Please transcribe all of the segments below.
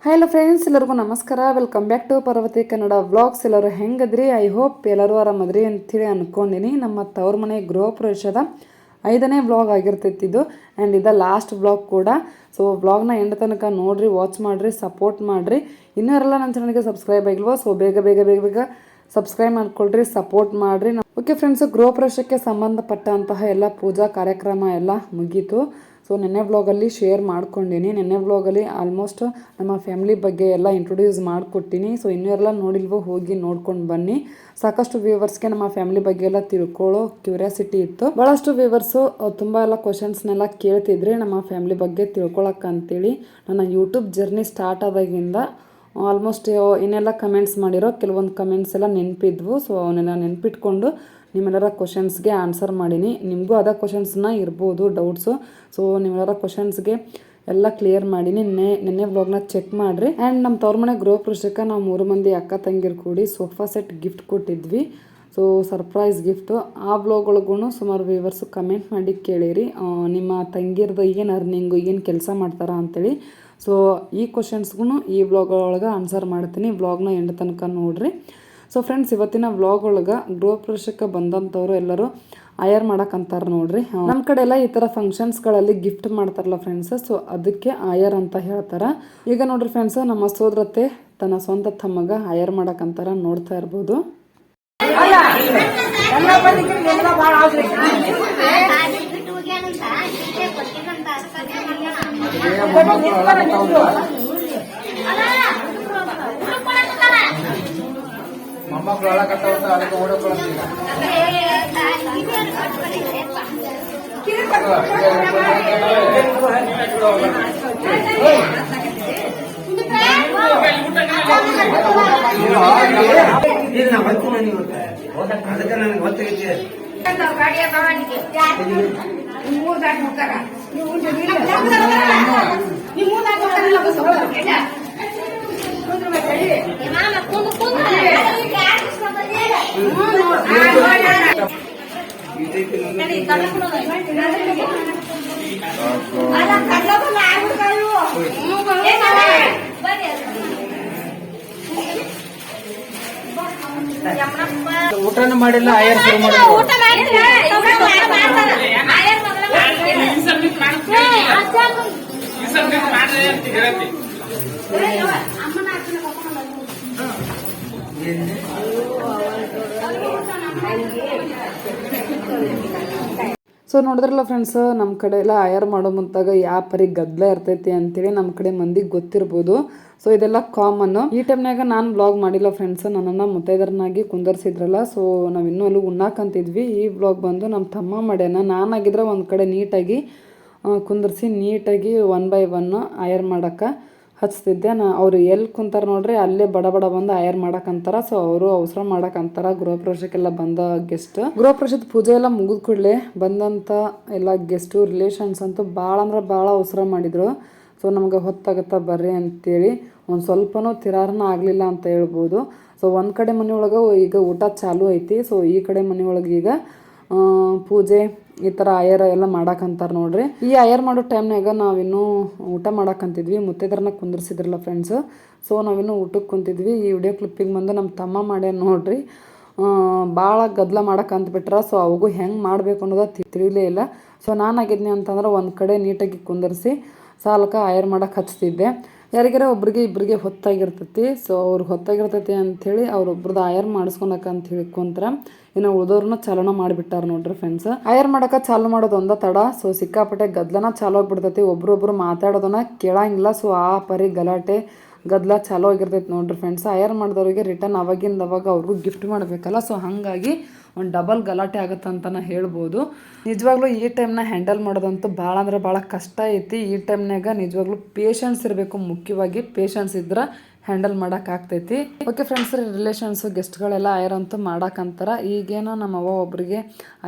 Hello friends, ಎಲ್ಲರಿಗೂ ನಮಸ್ಕಾರ. Welcome back to Parvathi Kannada vlogs. ಎಲ್ಲರೂ ಹೆಂಗದ್ರಿ? ಐ ಹೋಪ್ ಎಲ್ಲರೂ ಆರಾಮದ್ರಿ ಅಂತೇಳಿ ಅಂದ್ಕೊಂಡಿನಿ. ನಮ್ಮ ತವ್ರ ಮನೆ ಗೃಹ ಪ್ರವೇಶದ 5ನೇ ವ್ಲಾಗ್ ಆಗಿರ್ತೈತಿದ್ದು ಆ್ಯಂಡ್ ಇದು ಲಾಸ್ಟ್ ವ್ಲಾಗ್ ಕೂಡ. ಸೊ ವ್ಲಾಗ್ನ ಎಂಡ್ ತನಕ ನೋಡಿರಿ, ವಾಚ್ ಮಾಡಿರಿ, ಸಪೋರ್ಟ್ ಮಾಡಿರಿ. ಇನ್ನೂ ಯಾರೆಲ್ಲ ನನ್ನ ಚಾನಲ್ಗೆ ಸಬ್ಸ್ಕ್ರೈಬ್ ಆಗಿಲ್ವೋ ಸೊ ಬೇಗ ಸಬ್ಸ್ಕ್ರೈಬ್ ಮಾಡ್ಕೊಳ್ರಿ, ಸಪೋರ್ಟ್ ಮಾಡಿರಿ. ಓಕೆ ಫ್ರೆಂಡ್ಸ್, ಗೃಹ ಪ್ರವೇಶಕ್ಕೆ ಸಂಬಂಧಪಟ್ಟಂತಹ ಎಲ್ಲ ಪೂಜಾ ಕಾರ್ಯಕ್ರಮ ಎಲ್ಲ ಮುಗೀತು. ಸೊ ನೆನ್ನೆ ವ್ಲಾಗಲ್ಲಿ ಶೇರ್ ಮಾಡ್ಕೊಂಡಿನಿ. ನೆನ್ನೆ ವ್ಲಾಗಲ್ಲಿ ಆಲ್ಮೋಸ್ಟ್ ನಮ್ಮ ಫ್ಯಾಮಿಲಿ ಬಗ್ಗೆ ಎಲ್ಲ ಇಂಟ್ರೊಡ್ಯೂಸ್ ಮಾಡಿಕೊಟ್ಟಿನಿ. ಸೊ ಇನ್ನೂ ಎಲ್ಲ ನೋಡಿಲ್ವೋ ಹೋಗಿ ನೋಡ್ಕೊಂಡು ಬನ್ನಿ. ಸಾಕಷ್ಟು ವ್ಯೂವರ್ಸ್ಗೆ ನಮ್ಮ ಫ್ಯಾಮಿಲಿ ಬಗ್ಗೆ ಎಲ್ಲ ತಿಳ್ಕೊಳ್ಳೋ ಕ್ಯೂರಿಯಾಸಿಟಿ ಇತ್ತು. ಭಾಳಷ್ಟು ವ್ಯೂವರ್ಸು ತುಂಬ ಎಲ್ಲ ಕ್ವಶನ್ಸ್ನೆಲ್ಲ ಕೇಳ್ತಿದ್ರಿ ನಮ್ಮ ಫ್ಯಾಮಿಲಿ ಬಗ್ಗೆ ತಿಳ್ಕೊಳಕ್ಕಂತೇಳಿ. ನನ್ನ ಯೂಟ್ಯೂಬ್ ಜರ್ನಿ ಸ್ಟಾರ್ಟ್ ಆದಾಗಿಂದ ಆಲ್ಮೋಸ್ಟ್ ಇನ್ನೆಲ್ಲ ಕಮೆಂಟ್ಸ್ ಮಾಡಿರೋ ಕೆಲವೊಂದು ಕಮೆಂಟ್ಸ್ ಎಲ್ಲ ನೆನಪಿದ್ವು. ಸೊ ಅವನ್ನೆಲ್ಲ ನೆನಪಿಟ್ಕೊಂಡು ನಿಮ್ಮೆಲ್ಲರ ಕ್ವಶನ್ಸ್ಗೆ ಆನ್ಸರ್ ಮಾಡೀನಿ. ನಿಮಗೂ ಅದೇ ಕ್ವಶನ್ಸ್ನ ಇರ್ಬೋದು ಡೌಟ್ಸು. ಸೊ ನಿಮ್ಮೆಲ್ಲರ ಕ್ವಶನ್ಸ್ಗೆ ಎಲ್ಲ ಕ್ಲಿಯರ್ ಮಾಡೀನಿ. ನೆನ್ನೆ ವ್ಲಾಗ್ನ ಚೆಕ್ ಮಾಡಿರಿ. ಆ್ಯಂಡ್ ನಮ್ಮ ತವ್ರ ಮನೆ ಗೃಹ ಪ್ರವೇಶಕ್ಕೆ ನಾವು 3 ಮಂದಿ ಅಕ್ಕ ತಂಗಿರು ಕೂಡಿ ಸೋಫಾ ಸೆಟ್ ಗಿಫ್ಟ್ ಕೊಟ್ಟಿದ್ವಿ. So surprise gift. ಆ ವ್ಲಾಗ್ ಒಳಗೂ ಸುಮಾರು ವ್ಯೂವರ್ಸು ಕಮೆಂಟ್ ಮಾಡಿ ಕೇಳಿರಿ, ನಿಮ್ಮ ತಂಗಿರ್ದು ಏನು ಅರ್ನಿಂಗು, ಏನು ಕೆಲಸ ಮಾಡ್ತಾರಾ ಅಂತೇಳಿ. ಸೊ ಈ ಕ್ವಶನ್ಸ್ಗೂ ಈ ವ್ಲಾಗ್ ಒಳಗೆ ಆನ್ಸರ್ ಮಾಡ್ತೀನಿ. ವ್ಲಾಗ್ನ ಎಂಡ್ ತನಕ ನೋಡಿರಿ. ಸೊ ಫ್ರೆಂಡ್ಸ್, ಇವತ್ತಿನ ವ್ಲಾಗ್ ಒಳಗೆ ಗೃಹ ಪ್ರವೇಶಕ್ಕೆ ಬಂದಂಥವ್ರು ಎಲ್ಲರೂ ಆಯರ್ ಮಾಡಕ್ಕಂತಾರೆ ನೋಡ್ರಿ. ನಮ್ಮ ಕಡೆ ಎಲ್ಲ ಈ ಥರ ಫಂಕ್ಷನ್ಸ್ಗಳಲ್ಲಿ ಗಿಫ್ಟ್ ಮಾಡ್ತಾರಲ್ಲ ಫ್ರೆಂಡ್ಸ್, ಸೊ ಅದಕ್ಕೆ ಆಯರ್ ಅಂತ ಹೇಳ್ತಾರೆ. ಈಗ ನೋಡ್ರಿ ಫ್ರೆಂಡ್ಸ್, ನಮ್ಮ ಸೋದರತ್ತೆ ತನ್ನ ಸ್ವಂತ ತಮ್ಮಗ ಆಯರ್ ಮಾಡಕ್ಕಂತಾರ, ನೋಡ್ತಾ ಇರ್ಬೋದು. ಮೊಮ್ಮಕ್ಕಳು ಒಳಕತ್ತಾವ ಅದಕ್ಕೆ ಓಡೋಕೊಳ್ತೀವಿ. ಅದಕ್ಕೆ ನನಗೆ ಗೊತ್ತಾಗೈತಿ. ಊಟನೂ ಮಾಡಿಲ್ಲ, ಆಯರ್ ಶುರು ಮಾಡಿಲ್ಲ. ಸೊ ನೋಡಿದ್ರಲ್ಲ ಫ್ರೆಂಡ್ಸ್, ನಮ್ಮ ಕಡೆ ಎಲ್ಲ ಆಯರ್ ಮಾಡೋ ಮುಂತಾಗ ಯಾವ ಪರಿ ಗದ್ದಲ ಇರ್ತೈತಿ ಅಂತೇಳಿ ನಮ್ಮ ಕಡೆ ಮಂದಿಗೆ ಗೊತ್ತಿರ್ಬೋದು. ಸೊ ಇದೆಲ್ಲ ಕಾಮನ್ನು. ಈ ಟೈಮ್ನಾಗ ನಾನು ವ್ಲಾಗ್ ಮಾಡಿಲ್ಲ ಫ್ರೆಂಡ್ಸ್, ನನ್ನನ್ನು ಮುತ್ತೈದರನ್ನಾಗಿ ಕುಂದರ್ಸಿದ್ರಲ್ಲ. ಸೊ ನಾವಿನ್ನೂ ಅಲ್ಲಿ ಉಣ್ಣಾಕಂತಿದ್ವಿ. ಈ ವ್ಲಾಗ್ ಬಂದು ನಮ್ಮ ತಮ್ಮ ಮಾಡ್ಯಾನ. ನಾನಾಗಿದ್ರೆ ಒಂದು ಕಡೆ ನೀಟಾಗಿ ಕುಂದರ್ಸಿ ನೀಟಾಗಿ 1 by 1 ಆಯರ್ ಮಾಡೋಕ್ಕೆ ಹಚ್ತಿದ್ದೆ. ಅವ್ರು ಎಲ್ಲಿ ಕುಂತಾರೆ ನೋಡ್ರಿ, ಅಲ್ಲೇ ಬಡ ಬಂದು ಆಯರ್ ಮಾಡಕ್ಕಂತಾರ. ಸೊ ಅವರು ಅವಸರ ಮಾಡಕ್ಕಂತಾರ. ಗೃಹ ಪ್ರವೇಶಕ್ಕೆಲ್ಲ ಬಂದ ಗೆಸ್ಟ್, ಗೃಹ ಪ್ರವೇಶದ ಪೂಜೆ ಎಲ್ಲ ಮುಗಿದ ಕೂಡಲೇ ಬಂದಂಥ ಎಲ್ಲ ಗೆಸ್ಟು ರಿಲೇಷನ್ಸ್ ಅಂತೂ ಭಾಳ ಅಂದ್ರೆ ಭಾಳ ಅವಸರ ಮಾಡಿದರು. ಸೊ ನಮ್ಗೆ ಹೊತ್ತಾಗತ್ತಾ ಬರ್ರಿ ಅಂತೇಳಿ ಒಂದು ಸ್ವಲ್ಪನೂ ತಿರಾರನ ಆಗಲಿಲ್ಲ ಅಂತ ಹೇಳ್ಬೋದು. ಸೊ ಒಂದು ಕಡೆ ಮನೆಯೊಳಗೆ ಈಗ ಊಟ ಚಾಲು ಐತಿ. ಸೊ ಈ ಕಡೆ ಮನೆಯೊಳಗೆ ಈಗ ಪೂಜೆ ಈ ಥರ ಆಯರ್ ಎಲ್ಲ ಮಾಡಕ್ಕಂತಾರೆ ನೋಡ್ರಿ. ಈ ಆಯರ್ ಮಾಡೋ ಟೈಮ್ನಾಗ ನಾವಿನ್ನೂ ಊಟ ಮಾಡಕ್ಕಂತಿದ್ವಿ. ಮುತ್ತೈದರನ್ನ ಕುಂದಿರ್ಸಿದ್ರಲ್ಲ ಫ್ರೆಂಡ್ಸ್, ಸೊ ನಾವಿನ್ನೂ ಊಟಕ್ಕೆ ಕುಂತಿದ್ವಿ. ಈ ವಿಡಿಯೋ ಕ್ಲಿಪ್ಪಿಗೆ ಬಂದು ನಮ್ಮ ತಮ್ಮ ಮಾಡ್ಯಾನ ನೋಡ್ರಿ. ಭಾಳ ಗದ್ದಲ ಮಾಡಕ್ಕಂತ್ಬಿಟ್ರ. ಸೊ ಅವಾಗೂ ಹೆಂಗೆ ಮಾಡಬೇಕು ಅನ್ನೋದು ತಿಳಿಲೇ ಇಲ್ಲ. ಸೊ ನಾನಾಗಿದ್ನಿ ಅಂತಂದ್ರೆ ಒಂದು ಕಡೆ ನೀಟಾಗಿ ಕುಂದರ್ಸಿ ಸಾಲಕ್ಕೆ ಆಯರ್ ಮಾಡಕ್ಕೆ ಹಚ್ತಿದ್ದೆ. ಯಾರಿಗಾರ ಒಬ್ರಿಗೆ ಇಬ್ಬರಿಗೆ ಹೊತ್ತಾಗಿರ್ತೈತಿ. ಸೊ ಅವ್ರಿಗೆ ಹೊತ್ತಾಗಿರ್ತೈತಿ ಅಂಥೇಳಿ ಅವ್ರೊಬ್ರದ್ದು ಆಯರ್ ಮಾಡಿಸ್ಕೊಳಕಂತ ಹೇಳಿ ಕುಂತ್ರ ಇನ್ನು ಉಳಿದವ್ರನ್ನ ಚಾಲನ ಮಾಡಿಬಿಟ್ಟಾರ ನೋಡ್ರಿ ಫ್ರೆಂಡ್ಸ್. ಆಯರ್ ಮಾಡಕ್ಕೆ ಚಾಲು ಮಾಡೋದು ಒಂದ ತಡ. ಸೊ ಸಿಕ್ಕಾಪಟ್ಟೆ ಗದ್ದಲನ ಚಾಲು ಆಗಿಬಿಡ್ತೈತಿ. ಒಬ್ರೊಬ್ರು ಮಾತಾಡೋದನ್ನ ಕೇಳಂಗಿಲ್ಲ. ಸೊ ಆ ಪರಿ ಗಲಾಟೆ ಗದ್ದಲ ಚಾಲು ಆಗಿರ್ತೈತಿ ನೋಡ್ರಿ ಫ್ರೆಂಡ್ಸ್. ಆಯರ್ ಮಾಡಿದವ್ರಿಗೆ ರಿಟರ್ನ್ ಅವಾಗಿಂದವಾಗ ಅವ್ರಿಗೂ ಗಿಫ್ಟ್ ಮಾಡಬೇಕಲ್ಲ. ಸೊ ಹಾಗಾಗಿ ಒಂದು ಡಬಲ್ ಗಲಾಟೆ ಆಗುತ್ತಂತ ಹೇಳ್ಬೋದು. ನಿಜವಾಗ್ಲೂ ಈ ಟೈಮ್ನ ಹ್ಯಾಂಡಲ್ ಮಾಡೋದಂತೂ ಭಾಳ ಅಂದ್ರೆ ಭಾಳ ಕಷ್ಟ ಐತಿ. ಈ ಟೈಮ್ನಾಗ ನಿಜವಾಗ್ಲೂ ಪೇಷನ್ಸ್ ಇರಬೇಕು. ಮುಖ್ಯವಾಗಿ ಪೇಷನ್ಸ್ ಇದ್ರೆ ಹ್ಯಾಂಡಲ್ ಮಾಡೋಕ್ಕಾಗ್ತೈತಿ. ಓಕೆ ಫ್ರೆಂಡ್ಸ್, ರಿಲೇಷನ್ಸು ಗೆಸ್ಟ್ಗಳೆಲ್ಲ ಆಯರ್ ಅಂತೂ ಮಾಡಕ್ಕಂತಾರ. ಈಗೇನೋ ನಮ್ಮ ಅವ್ವ ಒಬ್ಬರಿಗೆ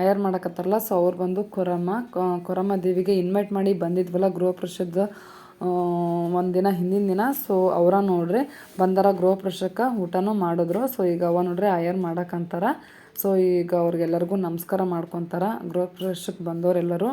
ಆಯರ್ ಮಾಡಕತ್ತಾರಲ್ಲ. ಸೊ ಅವ್ರು ಬಂದು ಕೊರಮ್ಮ ದೇವಿಗೆ ಇನ್ವೈಟ್ ಮಾಡಿ ಬಂದಿದ್ವಲ್ಲ ಗೃಹ ಪ್ರವೇಶದ ಒಂದಿನ ಹಿಂದಿನ ದಿನ. ಸೊ ಅವರ ನೋಡ್ರಿ ಬಂದಾರ ಗೃಹ ಪ್ರವೇಶಕ್ಕೆ, ಊಟನೂ ಮಾಡಿದ್ರು. ಸೊ ಈಗ ಅವ ನೋಡ್ರಿ ಆಯರ್ ಮಾಡಕ್ಕಂತಾರ. ಸೊ ಈಗ ಅವ್ರಿಗೆಲ್ಲರಿಗೂ ನಮಸ್ಕಾರ ಮಾಡ್ಕೊತಾರ ಗೃಹ ಪ್ರವೇಶಕ್ಕೆ ಬಂದವರೆಲ್ಲರೂ.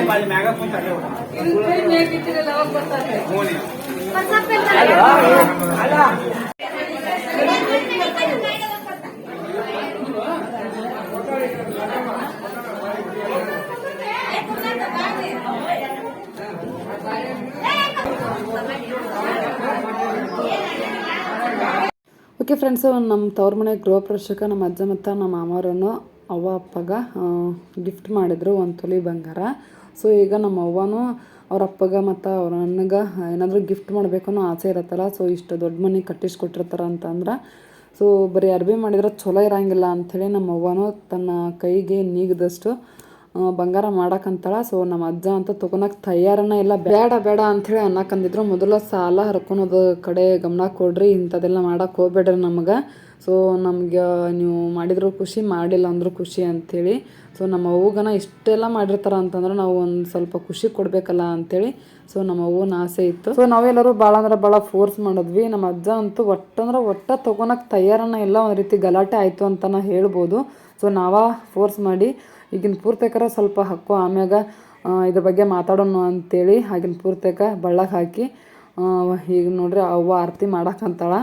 ಮಾಡಿನ ಮ್ಯಾಗ ಕುಂತ ಓಕೆ ಫ್ರೆಂಡ್ಸು, ನಮ್ಮ ತವ್ರ ಮನೆ ಗೃಹ ಪ್ರವೇಶಕ್ಕೆ ನಮ್ಮ ಅಜ್ಜ ಮತ್ತು ನಮ್ಮ ಮಾಮರನ್ನು ಅವ್ವ ಅಪ್ಪಗ ಗಿಫ್ಟ್ ಮಾಡಿದ್ರು ಒಂದು ತೊಲಿ ಬಂಗಾರ. ಸೊ ಈಗ ನಮ್ಮ ಅವ್ವನೂ ಅವ್ರ ಅಪ್ಪಗ ಮತ್ತು ಅವ್ರ ಅಣ್ಣಗೆ ಏನಾದರೂ ಗಿಫ್ಟ್ ಮಾಡಬೇಕು ಅನ್ನೋ ಆಸೆ ಇರುತ್ತಲ್ಲ. ಸೊ ಇಷ್ಟು ದೊಡ್ಡ ಮನೆ ಕಟ್ಟಿಸ್ಕೊಟ್ಟಿರ್ತಾರೆ ಅಂತಂದ್ರೆ ಸೊ ಬರೀ ಅರ್ಬಿ ಮಾಡಿದ್ರೆ ಚಲೋ ಇರೋಂಗಿಲ್ಲ ಅಂಥೇಳಿ ನಮ್ಮ ಅವ್ವನೂ ತನ್ನ ಕೈಗೆ ನೀಗದಷ್ಟು ಬಂಗಾರ ಮಾಡಕ್ಕಂತಾಳ. ಸೊ ನಮ್ಮ ಅಜ್ಜ ಅಂತ ತೊಗೊಳಕ್ಕೆ ತಯಾರನೇ ಇಲ್ಲ. ಬೇಡ ಬೇಡ ಅಂಥೇಳಿ ಅನ್ನಕ್ಕಂದಿದ್ರು. ಮೊದಲ ಸಾಲ ಹರ್ಕೊಳೋದು ಕಡೆ ಗಮನ ಕೊಡ್ರಿ, ಇಂಥದ್ದೆಲ್ಲ ಮಾಡಕ್ಕೆ ಹೋಗ್ಬೇಡ್ರಿ ನಮಗೆ. ಸೊ ನಮ್ಗೆ ನೀವು ಮಾಡಿದ್ರು ಖುಷಿ, ಮಾಡಿಲ್ಲ ಅಂದರೂ ಖುಷಿ ಅಂಥೇಳಿ. ಸೊ ನಮ್ಮ ಅವ್ವಗನ ಇಷ್ಟೆಲ್ಲ ಮಾಡಿರ್ತಾರೆ ಅಂತಂದ್ರೆ ನಾವು ಒಂದು ಸ್ವಲ್ಪ ಖುಷಿ ಕೊಡಬೇಕಲ್ಲ ಅಂಥೇಳಿ ಸೊ ನಮ್ಮ ಅವ್ವನ ಆಸೆ ಇತ್ತು. ಸೊ ನಾವೆಲ್ಲರೂ ಭಾಳ ಅಂದ್ರೆ ಭಾಳ ಫೋರ್ಸ್ ಮಾಡಿದ್ವಿ. ನಮ್ಮ ಅಜ್ಜ ಅಂತೂ ಒಟ್ಟು ತೊಗೊಳಕ್ಕೆ ತಯಾರನೇ ಇಲ್ಲ. ಒಂದು ರೀತಿ ಗಲಾಟೆ ಆಯಿತು ಅಂತಲೇ ಹೇಳ್ಬೋದು. ಸೊ ನಾವೇ ಫೋರ್ಸ್ ಮಾಡಿ ಈಗಿನ ಪೂರ್ತಕರ ಸ್ವಲ್ಪ ಹಾಕೋ, ಆಮ್ಯಾಗ ಇದ್ರ ಬಗ್ಗೆ ಮಾತಾಡೋಣ ಅಂತೇಳಿ ಆಗಿನ ಪೂರ್ತಕ ಬಳ್ಳಕ್ಕೆ ಹಾಕಿ ಈಗ ನೋಡ್ರಿ ಅವ್ವ ಆರತಿ ಮಾಡಕ್ಕಂತಾಳ.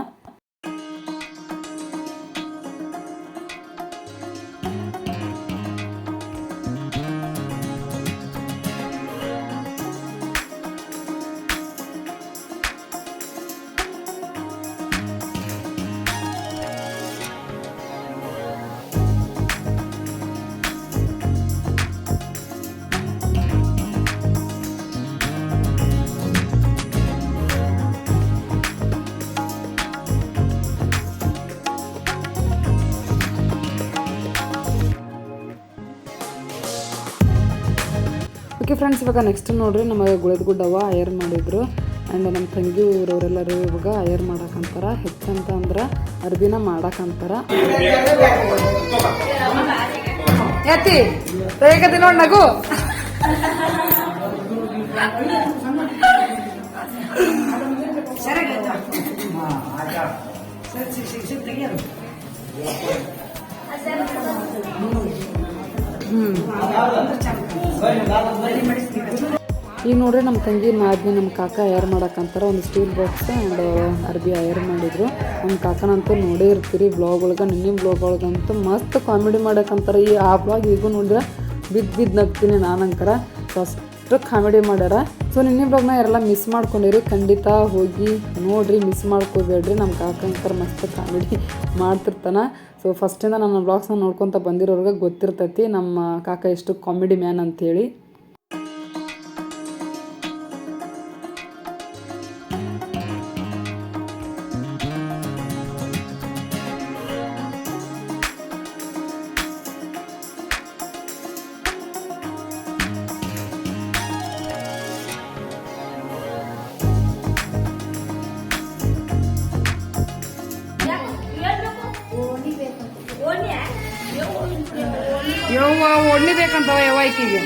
ಓಕೆ ಫ್ರೆಂಡ್ಸ್, ಇವಾಗ ನೆಕ್ಸ್ಟ್ ನೋಡ್ರಿ ನಮಗೆ ಗುಳದ ಗುಡ್ಡವ ಅಯರ್ ಮಾಡಿದ್ರು. ಆ್ಯಂಡ್ ನಮ್ಮ ತಂಗಿ ಊರವರೆಲ್ಲರೂ ಇವಾಗ ಅಯರ್ ಮಾಡಕ್ಕಂತಾರ. ಹೆಚ್ಚಂತ ಅಂದ್ರೆ ಅರ್ಬಿನ ಮಾಡಕ್ಕಂತಾರ. ಯಾತಿ ಹೇಗದಿ ನೋಡಿ ನಗು. ಈಗ ನೋಡ್ರಿ ನಮ್ಮ ತಂಗಿ ನಾದ್ನಿ ನಮ್ಮ ಕಾಕ ಅಯರ್ ಮಾಡಕ್ಕಂತಾರ. ಒಂದು ಸ್ಟೀಲ್ ಬಾಕ್ಸ್ ಆ್ಯಂಡ್ ಅರ್ಬಿ ಅಯರ್ ಮಾಡಿದ್ರು. ನಮ್ಮ ಕಾಕನಂತೂ ನೋಡೇ ಇರ್ತೀರಿ ಬ್ಲಾಗ್ ಒಳಗೆ. ನಿನ್ನೆ ಬ್ಲಾಗ್ ಒಳಗಂತೂ ಮಸ್ತ್ ಕಾಮಿಡಿ ಮಾಡಕ್ಕಂತಾರ. ಆ ಬ್ಲಾಗ್ ಈಗೂ ನೋಡಿದ್ರೆ ಬಿದ್ದು ನಗ್ತೀನಿ ನಾನಂಕರ. ಸೊ ಅಷ್ಟು ಕಾಮಿಡಿ ಮಾಡ್ಯಾರ. ಸೊ ನಿನ್ನೆ ಬ್ಲಾಗ್ನ ಯಾರೆಲ್ಲ ಮಿಸ್ ಮಾಡ್ಕೊಂಡಿರಿ ಖಂಡಿತ ಹೋಗಿ ನೋಡ್ರಿ, ಮಿಸ್ ಮಾಡ್ಕೋಬೇಡ್ರಿ. ನಮ್ಮ ಕಾಕಂಕರ ಮಸ್ತ್ ಕಾಮಿಡಿ ಮಾಡ್ತಿರ್ತಾನೆ. ಸೊ ಫಸ್ಟಿಂದ ನನ್ನ ಬ್ಲಾಗ್ಸ್ನ ನೋಡ್ಕೊತ ಬಂದಿರೋರ್ಗೆ ಗೊತ್ತಿರ್ತೈತಿ ನಮ್ಮ ಕಾಕ ಎಷ್ಟು ಕಾಮಿಡಿ ಮ್ಯಾನ್ ಅಂಥೇಳಿ. ಯವ್ವ ಒಡ್ನಿ ಬೇಕಂತವ ಯವ್ವ ಈಕಿಗೆ.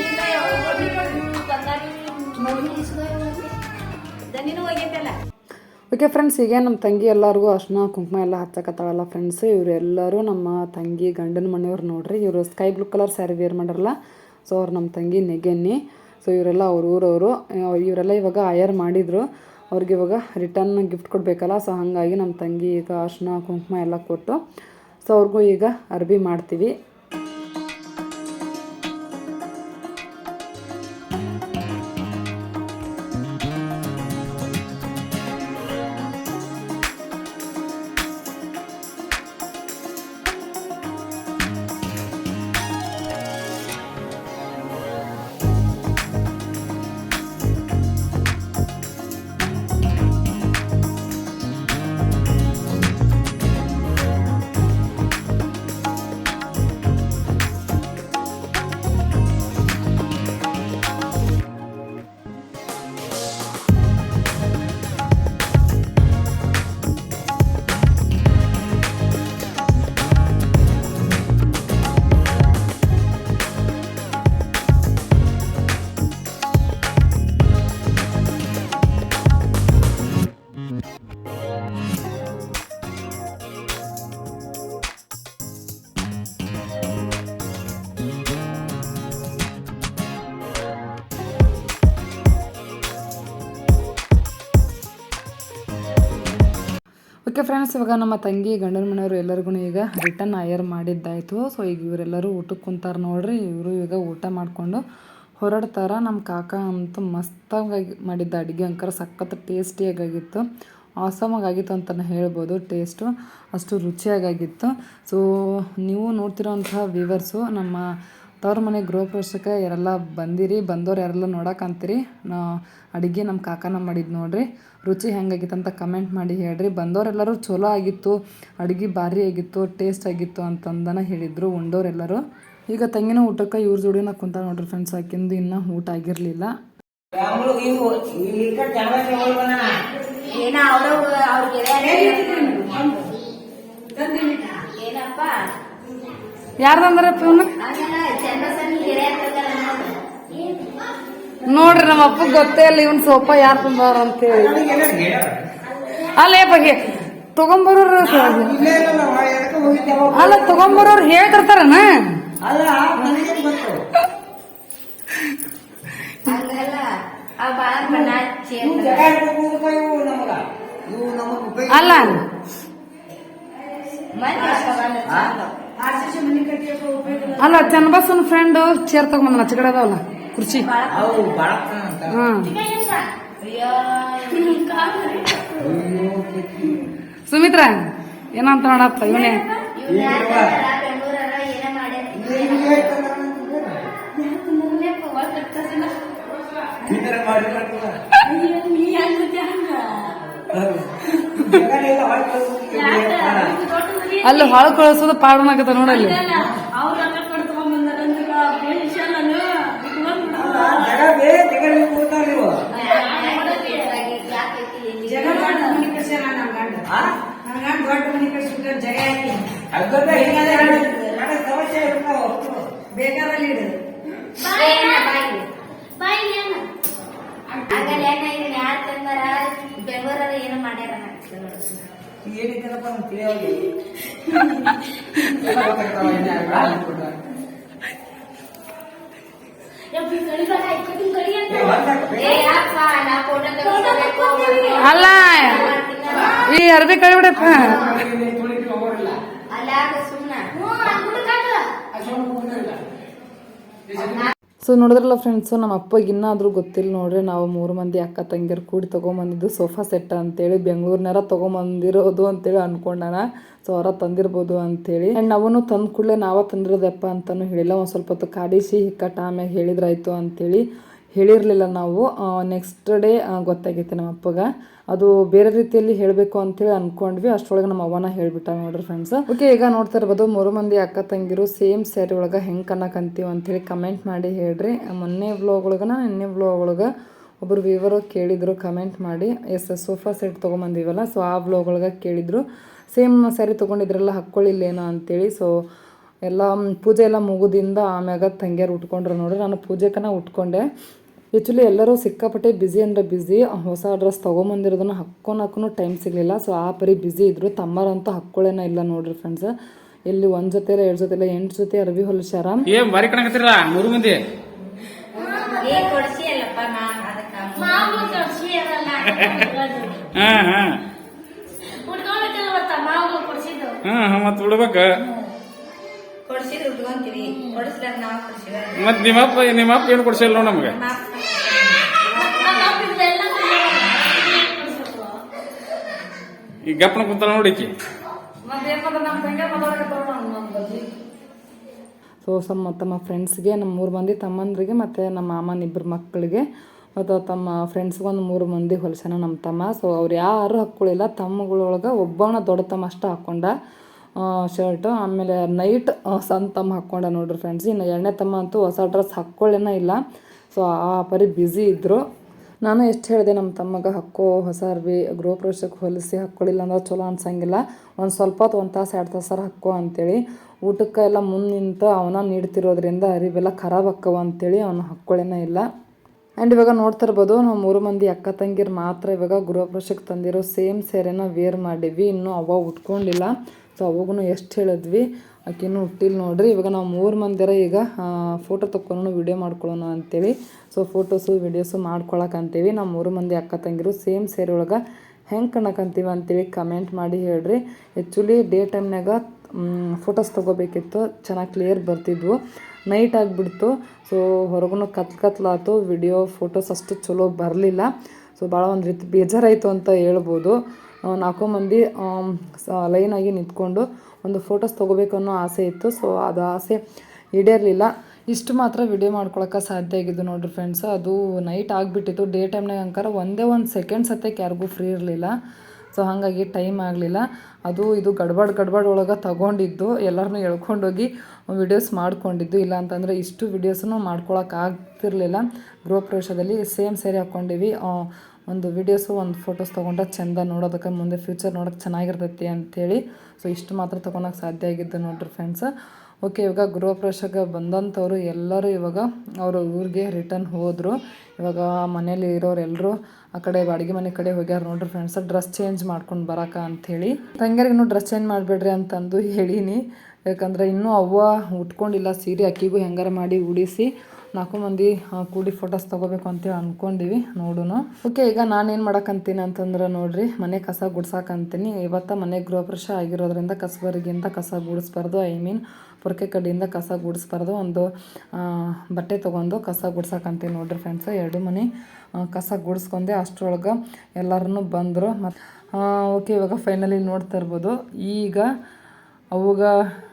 ಓಕೆ ಫ್ರೆಂಡ್ಸ್, ಈಗ ನಮ್ಮ ತಂಗಿ ಎಲ್ಲರಿಗೂ ಅರ್ಶಿನ ಕುಂಕುಮ ಎಲ್ಲ ಹಚ್ಚಕತ್ತಾಳಲ್ಲ ಫ್ರೆಂಡ್ಸ್. ಇವರೆಲ್ಲರೂ ನಮ್ಮ ತಂಗಿ ಗಂಡನ ಮನೆಯವ್ರು ನೋಡ್ರಿ. ಇವರು sky blue colour sari wear ಮಾಡಿರಲ್ಲ. ಸೊ ಅವ್ರು ನಮ್ಮ ತಂಗಿ ನೆಗೆನ್ನಿ. ಸೊ ಇವರೆಲ್ಲ ಅವ್ರ ಊರವರು. ಇವರೆಲ್ಲ ಇವಾಗ ಅಯರ್ ಮಾಡಿದರು. ಅವ್ರಿಗೆ ಇವಾಗ ರಿಟರ್ನ್ ಗಿಫ್ಟ್ ಕೊಡಬೇಕಲ್ಲ. ಸೊ ಹಾಗಾಗಿ ನಮ್ಮ ತಂಗಿ ಈಗ ಅರ್ಶಿನ ಕುಂಕುಮ ಎಲ್ಲ ಕೊಟ್ಟು ಸೊ ಅವ್ರಿಗೂ ಈಗ ಅರ್ಬಿ ಮಾಡ್ತೀವಿ. ಓಕೆ ಫ್ರೆಂಡ್ಸ್, ಇವಾಗ ನಮ್ಮ ತಂಗಿ ಗಂಡನ ಮನೆಯವರು ಎಲ್ಲರಿಗೂ ಈಗ ರಿಟರ್ನ್ ಅಯರ್ ಮಾಡಿದ್ದಾಯಿತು. ಸೊ ಈಗ ಇವರೆಲ್ಲರೂ ಊಟಕ್ಕೆ ಕುಂತಾರೆ ನೋಡ್ರಿ. ಇವರು ಈಗ ಊಟ ಮಾಡಿಕೊಂಡು ಹೊರಡ್ತಾರ. ನಮ್ಮ ಕಾಕ ಅಂತೂ ಮಸ್ತಾಗಿ ಮಾಡಿದ್ದ ಅಡುಗೆ ಅಂಕರ ಸಖತ್ ಟೇಸ್ಟಿಯಾಗಿತ್ತು. ಆಸಮಾಗಿತ್ತು ಅಂತಲೇ ಹೇಳ್ಬೋದು. ಟೇಸ್ಟು ಅಷ್ಟು ರುಚಿಯಾಗಿತ್ತು. ಸೊ ನೀವು ನೋಡ್ತಿರೋಂತಹ ವ್ಯೂವರ್ಸು ನಮ್ಮ ತವ್ರ ಮನೆ ಗೃಹ ಪ್ರವೇಶಕ್ಕೆ ಯಾರೆಲ್ಲ ಬಂದವ್ರು ಯಾರೆಲ್ಲ ನೋಡೋಕಂತೀರಿ. ಅಡುಗೆ ನಮ್ಮ ಕಾಕನ ಮಾಡಿದ್ದು ನೋಡ್ರಿ. ರುಚಿ ಹೆಂಗಾಗಿತ್ತು ಅಂತ ಕಮೆಂಟ್ ಮಾಡಿ ಹೇಳ್ರಿ. ಬಂದವರೆಲ್ಲರೂ ಚಲೋ ಆಗಿತ್ತು, ಅಡುಗೆ ಭಾರಿ ಆಗಿತ್ತು, ಟೇಸ್ಟ್ ಆಗಿತ್ತು ಅಂತಂದನ ಹೇಳಿದರು ಉಂಡೋರೆಲ್ಲರೂ. ಈಗ ತಂಗಿನ ಊಟಕ್ಕೆ ಇವ್ರ ಜೋಡಿನ ಕುಂತ ನೋಡ್ರಿ ಫ್ರೆಂಡ್ಸ್. ಹಾಕಿಂದು ಇನ್ನೂ ಊಟ ಆಗಿರಲಿಲ್ಲ. ಯಾರ್ದಂದ್ರೆ ಫೋನ್ ನೋಡ್ರಿ, ನಮ್ಮ ಅಪ್ಪ ಗೊತ್ತೇ ಇಲ್ಲ ಇವನ್ ಸೋಫಾ ಯಾರು ತಂದವ್ರ ಅಂತೇಳಿ. ಅಲ್ಲೇ ಬಗ್ಗೆ ತಗೊಂಬರೋರು ಅಲ್ಲ ತಗೊಂಬರೋರು ಹೇಳ್ತಿರ್ತಾರನ. ಅಲ್ಲ ಅಲ್ಲ ಚನ್ನಬಸನ್ ಫ್ರೆಂಡ್ ಚೇರ್ ತಗೊಂಬಂದ ನಚ್ಚಗಡೆ ಅದಾವಲ್ಲ ಕುರ್ಚಿ. ಸುಮಿತ್ರ ಏನಂತ ನೋಡಪ್ಪ ಇವನೇ. ಅಲ್ಲಿ ಹಾಳು ಕಳಿಸೋದು ಪಾಡನಾಗತ್ತ ನೋಡಲ್ಲಿ. ಬೆಂಗಳೂರ ಏನು ಮಾಡ್ಯಾರ ಅಲ್ಲ ಈ ಅರ್ಬಿ ಕಳಿಬಿಡಪ್ಪ. ಸೊ ನೋಡಿದ್ರಲ್ಲ ಫ್ರೆಂಡ್ಸು, ನಮ್ಮ ಅಪ್ಪಗೆ ಇನ್ನಾದರೂ ಗೊತ್ತಿಲ್ಲ ನೋಡ್ರಿ. ನಾವು 3 ಮಂದಿ ಅಕ್ಕ ತಂಗಿಯರು ಕೂಡಿ ತೊಗೊಂಬಂದಿದ್ದು ಸೋಫಾ ಸೆಟ್ ಅಂತೇಳಿ. ಬೆಂಗಳೂರಿನಾರ ತೊಗೊಂಬಂದಿರೋದು ಅಂತೇಳಿ ಅಂದ್ಕೊಂಡಾನ. ಸೊ ಅವರ ತಂದಿರ್ಬೋದು ಅಂಥೇಳಿ. ಆ್ಯಂಡ್ ನಾವೂ ತಂದು ಕೂಡಲೇ ನಾವೇ ತಂದಿರೋದಪ್ಪ ಅಂತಲೂ ಹೇಳಿಲ್ಲ. ಒಂದು ಸ್ವಲ್ಪ ಹೊತ್ತು ಕಾಡಿಸಿ ಹಿಕ್ಕಟ್ಟ ಆಮ್ಯಾಗ ಹೇಳಿದ್ರಾಯ್ತು ಅಂಥೇಳಿ ಹೇಳಿರಲಿಲ್ಲ ನಾವು. ನೆಕ್ಸ್ಟ್ ಡೇ ಗೊತ್ತಾಗೈತೆ ನಮ್ಮ ಅಪ್ಪಗೆ. ಅದು ಬೇರೆ ರೀತಿಯಲ್ಲಿ ಹೇಳಬೇಕು ಅಂತೇಳಿ ಅಂದ್ಕೊಂಡ್ವಿ. ಅಷ್ಟರೊಳಗೆ ನಮ್ಮ ಅವ್ವನ ಹೇಳಿಬಿಟ್ಟ ನೋಡ್ರಿ ಫ್ರೆಂಡ್ಸ್. ಓಕೆ, ಈಗ ನೋಡ್ತಾ ಇರ್ಬೋದು 3 ಮಂದಿ ಅಕ್ಕ ತಂಗಿರು ಸೇಮ್ ಸ್ಯಾರಿ ಒಳಗೆ ಹೆಂಗೆ ಕನ್ನಕಂತೀವಿ ಅಂಥೇಳಿ ಕಮೆಂಟ್ ಮಾಡಿ ಹೇಳ್ರಿ. ಮೊನ್ನೆ ವ್ಲಾಗ್ ಒಳಗೆ ನಿನ್ನೆ ವ್ಲಾಗ್ ಒಳಗೆ ಒಬ್ಬರು ವಿವರು ಕೇಳಿದ್ರು ಕಮೆಂಟ್ ಮಾಡಿ, ಸೋಫಾ ಸೆಟ್ ತೊಗೊಂಬಂದಿವಲ್ಲ, ಸೊ ಆ ವ್ಲಾಗ್ ಒಳಗೆ ಕೇಳಿದ್ರು ಸೇಮ್ ಸ್ಯಾರಿ ತೊಗೊಂಡಿದ್ರಲ್ಲ ಹಾಕ್ಕೊಳ್ಳಿಲ್ಲೇನೋ ಅಂತೇಳಿ. ಸೊ ಎಲ್ಲ ಪೂಜೆ ಎಲ್ಲ ಮುಗಿದಿಂದ ಆಮ್ಯಾಗ ತಂಗಿಯರು ಉಟ್ಕೊಂಡ್ರು ನೋಡ್ರಿ. ನಾನು ಪೂಜೆಕನ ಉಟ್ಕೊಂಡೆ. ಆ್ಯಕ್ಚುಲಿ ಎಲ್ಲರೂ ಸಿಕ್ಕಾಪಟ್ಟೆ ಬ್ಯುಸಿ ಅಂದರೆ ಬ್ಯುಸಿ. ಹೊಸ ಡ್ರೆಸ್ ತೊಗೊಂಬಂದಿರೋದನ್ನು ಹಾಕ್ಕೊಳಕ್ಕೂ ಟೈಮ್ ಸಿಗಲಿಲ್ಲ. ಸೊ ಆ ಪರಿ ಬ್ಯುಸಿ ಇದ್ದರು. ತಮ್ಮರಂತೂ ಹಾಕ್ಕೊಳ್ಳೇನ ಇಲ್ಲ ನೋಡ್ರಿ ಫ್ರೆಂಡ್ಸ್. ಎಲ್ಲಿ 1 ಜೊತೆ ಇಲ್ಲ 2 ಜೊತೆ ಇಲ್ಲ 8 ಜೊತೆ ಅರ್ಬಿ ಹೊಲಿಸ್ಯಾರ. ಏನ್ ಬಾರಿ ಕಣಕತ್ತಿರ 3 ಮಂದಿ. ಮತ್ ಬಿಡ್ಬೇಕ. ಮತ್ ನಿಮ್ಮಪ್ಪ ಏನು ಕೊಡ್ಸಿಲ್ಲ ನಮ್ಗೆ. ಈ ಗಪ್ಪನ ಕುಂತ ನೋಡಿಕಿ. ಸೊ ತಮ್ಮ ಫ್ರೆಂಡ್ಸ್ಗೆ, ನಮ್ಮ 3 ಮಂದಿ ತಮ್ಮಂದ್ರಿಗೆ ಮತ್ತು ನಮ್ಮ ಮಾಮನ 2 ಮಕ್ಕಳಿಗೆ ಮತ್ತು ತಮ್ಮ ಫ್ರೆಂಡ್ಸ್ಗೆ ಒಂದು 3 ಮಂದಿ ಹೊಲಸನ ನಮ್ಮ ತಮ್ಮ. ಸೊ ಅವ್ರು ಯಾರು ಹಾಕ್ಕೊಳ್ಳಿಲ್ಲ. ತಮ್ಮಗಳೊಳಗೆ ಒಬ್ಬವನ ದೊಡ್ಡ ತಮ್ಮ ಅಷ್ಟ ಹಾಕ್ಕೊಂಡ ಶರ್ಟು. ಆಮೇಲೆ ನೈಟ್ ಸಣ್ಣ ತಮ್ಮ ಹಾಕ್ಕೊಂಡ ನೋಡ್ರಿ ಫ್ರೆಂಡ್ಸ್. ಇನ್ನು 2ನೇ ತಮ್ಮ ಅಂತೂ ಹೊಸ ಡ್ರೆಸ್ ಹಾಕ್ಕೊಳ್ಳೇನ ಇಲ್ಲ. ಸೊ ಆ ಪರಿ ಬ್ಯುಸಿ ಇದ್ದರು. ನಾನು ಎಷ್ಟು ಹೇಳಿದೆ ನಮ್ಮ ತಮ್ಮಗೆ ಹಾಕೋ ಹೊಸ ಅರ್ಬಿ ಗೃಹ ಪ್ರವೇಶಕ್ಕೆ ಹೊಲಿಸಿ ಹಾಕ್ಕೊಳ್ಳಿಲ್ಲ ಅಂದ್ರೆ ಚಲೋ ಅನ್ಸಂಗಿಲ್ಲ. ಒಂದು ಸ್ವಲ್ಪ ಹೊತ್ತು 1 ತಾಸು 2 ತಾಸಾರ ಹಾಕೋ ಅಂಥೇಳಿ. ಊಟಕ್ಕೆ ಎಲ್ಲ ಮುಂದೆ ನಿಂತು ಅವನ ನೀಡ್ತಿರೋದ್ರಿಂದ ಅರಿವೆಲ್ಲ ಖರಾಬ್ ಆಕ್ಕವ ಅಂಥೇಳಿ ಅವನು ಹಾಕ್ಕೊಳ್ಳೇನೇ ಇಲ್ಲ. ಆ್ಯಂಡ್ ಇವಾಗ ನೋಡ್ತಾ ಇರ್ಬೋದು, ನಾವು 3 ಮಂದಿ ಅಕ್ಕ ತಂಗಿರು ಮಾತ್ರ ಇವಾಗ ಗೃಹ ಪ್ರವೇಶಕ್ಕೆ ತಂದಿರೋ ಸೇಮ್ ಸ್ಯಾರಿನ ವೇರ್ ಮಾಡಿವಿ. ಇನ್ನೂ ಅವ್ವ ಉಟ್ಕೊಂಡಿಲ್ಲ. ಸೊ ಅವಾಗೂ ಎಷ್ಟು ಹೇಳಿದ್ವಿ, ಆಕಿನ್ನೂ ಹುಟ್ಟಿಲ್ಲ ನೋಡ್ರಿ. ಇವಾಗ ನಾವು 3 ಮಂದಿರ ಈಗ ಫೋಟೋ ತೊಗೊಂಡು ವಿಡಿಯೋ ಮಾಡ್ಕೊಳ್ಳೋಣ ಅಂಥೇಳಿ. ಸೊ ಫೋಟೋಸು ವಿಡಿಯೋಸು ಮಾಡ್ಕೊಳಕ್ಕಂತೀವಿ. ನಾವು 3 ಮಂದಿ ಅಕ್ಕ ತಂಗಿರು ಸೇಮ್ ಸ್ಯಾರಿ ಒಳಗೆ ಹೆಂಗೆ ಕಾಣಕಂತೀವಿ ಅಂತೇಳಿ ಕಮೆಂಟ್ ಮಾಡಿ ಹೇಳ್ರಿ. ಆ್ಯಕ್ಚುಲಿ ಡೇ ಟೈಮ್ನಾಗ ಫೋಟೋಸ್ ತೊಗೋಬೇಕಿತ್ತು, ಚೆನ್ನಾಗಿ ಕ್ಲಿಯರ್ ಬರ್ತಿದ್ವು. ನೈಟ್ ಆಗಿಬಿಡ್ತು, ಸೊ ಹೊರಗೂ ಕತ್ಲಾತು, ವಿಡಿಯೋ ಫೋಟೋಸ್ ಅಷ್ಟು ಚಲೋ ಬರಲಿಲ್ಲ. ಸೊ ಭಾಳ ಒಂದು ರೀತಿ ಬೇಜಾರಾಯಿತು ಅಂತ ಹೇಳ್ಬೋದು. 4 ಮಂದಿ ಲೈನಾಗಿ ನಿಂತ್ಕೊಂಡು ಒಂದು ಫೋಟೋಸ್ ತೊಗೋಬೇಕು ಅನ್ನೋ ಆಸೆ ಇತ್ತು. ಸೊ ಅದು ಆಸೆ ಈಡೇರಲಿಲ್ಲ. ಇಷ್ಟು ಮಾತ್ರ ವಿಡಿಯೋ ಮಾಡ್ಕೊಳಕ್ಕೆ ಸಾಧ್ಯ ಆಗಿದ್ದು ನೋಡಿರಿ ಫ್ರೆಂಡ್ಸ್. ಅದು ನೈಟ್ ಆಗಿಬಿಟ್ಟಿತ್ತು. ಡೇ ಟೈಮ್ನಾಗ ಅಂಕಾರ ಒಂದೇ ಒಂದು ಸೆಕೆಂಡ್ ಸತ್ಯಕ್ಕೆ ಯಾರಿಗೂ ಫ್ರೀ ಇರಲಿಲ್ಲ. ಸೊ ಹಾಗಾಗಿ ಟೈಮ್ ಆಗಲಿಲ್ಲ. ಅದು ಇದು ಗಡ್ಬಡ್ ಒಳಗೆ ತಗೊಂಡಿದ್ದು, ಎಲ್ಲರನ್ನೂ ಎಳ್ಕೊಂಡೋಗಿ ವಿಡಿಯೋಸ್ ಮಾಡ್ಕೊಂಡಿದ್ದು. ಇಲ್ಲ ಅಂತಂದರೆ ಇಷ್ಟು ವಿಡಿಯೋಸನ್ನು ಮಾಡ್ಕೊಳಕ್ಕೆ ಆಗ್ತಿರ್ಲಿಲ್ಲ. ಗೃಹ ಪ್ರವೇಶದಲ್ಲಿ ಸೇಮ್ ಸ್ಯಾರಿ ಹಾಕ್ಕೊಂಡಿವಿ. ಒಂದು ವಿಡಿಯೋಸು ಒಂದು ಫೋಟೋಸ್ ತೊಗೊಂಡ್ರೆ ಚೆಂದ ನೋಡೋದಕ್ಕೆ, ಮುಂದೆ ಫ್ಯೂಚರ್ ನೋಡೋಕ್ಕೆ ಚೆನ್ನಾಗಿರ್ತೈತಿ ಅಂಥೇಳಿ. ಸೊ ಇಷ್ಟು ಮಾತ್ರ ತೊಗೊಳಕ್ಕೆ ಸಾಧ್ಯ ಆಗಿದ್ದು ನೋಡಿರಿ ಫ್ರೆಂಡ್ಸ್. ಓಕೆ, ಇವಾಗ ಗೃಹ ಪ್ರವೇಶಕ್ಕೆ ಬಂದಂಥವ್ರು ಎಲ್ಲರೂ ಇವಾಗ ಅವ್ರ ಊರಿಗೆ ರಿಟರ್ನ್ ಹೋದರು. ಇವಾಗ ಮನೇಲಿ ಇರೋರೆಲ್ಲರೂ ಆ ಕಡೆ ಬಾಡಿಗೆ ಮನೆ ಕಡೆ ಹೋಗ್ಯಾರ ನೋಡ್ರಿ ಫ್ರೆಂಡ್ಸ್, ಡ್ರೆಸ್ ಚೇಂಜ್ ಮಾಡ್ಕೊಂಡು ಬರೋಕ ಅಂಥೇಳಿ. ತಂಗಿಯರಿಗೂ ಡ್ರೆಸ್ ಚೇಂಜ್ ಮಾಡಿಬಿಡ್ರಿ ಅಂತಂದು ಹೇಳೀನಿ. ಯಾಕಂದರೆ ಇನ್ನೂ ಅವ್ವ ಉಟ್ಕೊಂಡಿಲ್ಲ ಸೀರೆ, ಅಕ್ಕಿಗೂ ಹೆಂಗಾರ ಮಾಡಿ ಉಡಿಸಿ 4 ಮಂದಿ ಕೂಡಿ ಫೋಟೋಸ್ ತೊಗೋಬೇಕು ಅಂತೇಳಿ ಅಂದ್ಕೊಂಡಿವಿ. ನೋಡೋಣ. ಓಕೆ, ಈಗ ನಾನೇನು ಮಾಡಕ್ಕಂತೀನಿ ಅಂತಂದ್ರೆ ನೋಡಿರಿ, ಮನೆ ಕಸ ಗುಡ್ಸಾಕಂತೀನಿ. ಇವತ್ತು ಮನೆ ಗೃಹ ಪ್ರವೇಶ ಆಗಿರೋದ್ರಿಂದ ಕಸಬರಿಗಿಂದ ಕಸ ಗುಡಿಸ್ಬಾರ್ದು. ಪೊರಕೆ ಕಡ್ಡಿಯಿಂದ ಕಸ ಗುಡಿಸ್ಬಾರ್ದು. ಒಂದು ಬಟ್ಟೆ ತೊಗೊಂಡು ಕಸ ಗುಡ್ಸಾಕಂತೀನಿ ನೋಡಿರಿ ಫ್ರೆಂಡ್ಸ್. 2 ಮನೆ ಕಸ ಗುಡಿಸ್ಕೊಂಡೆ. ಅಷ್ಟರೊಳಗೆ ಎಲ್ಲರೂ ಬಂದರು. ಮತ್ತು ಓಕೆ, ಇವಾಗ ಫೈನಲಿ ನೋಡ್ತಾ ಇರ್ಬೋದು. ಈಗ ಅವಾಗ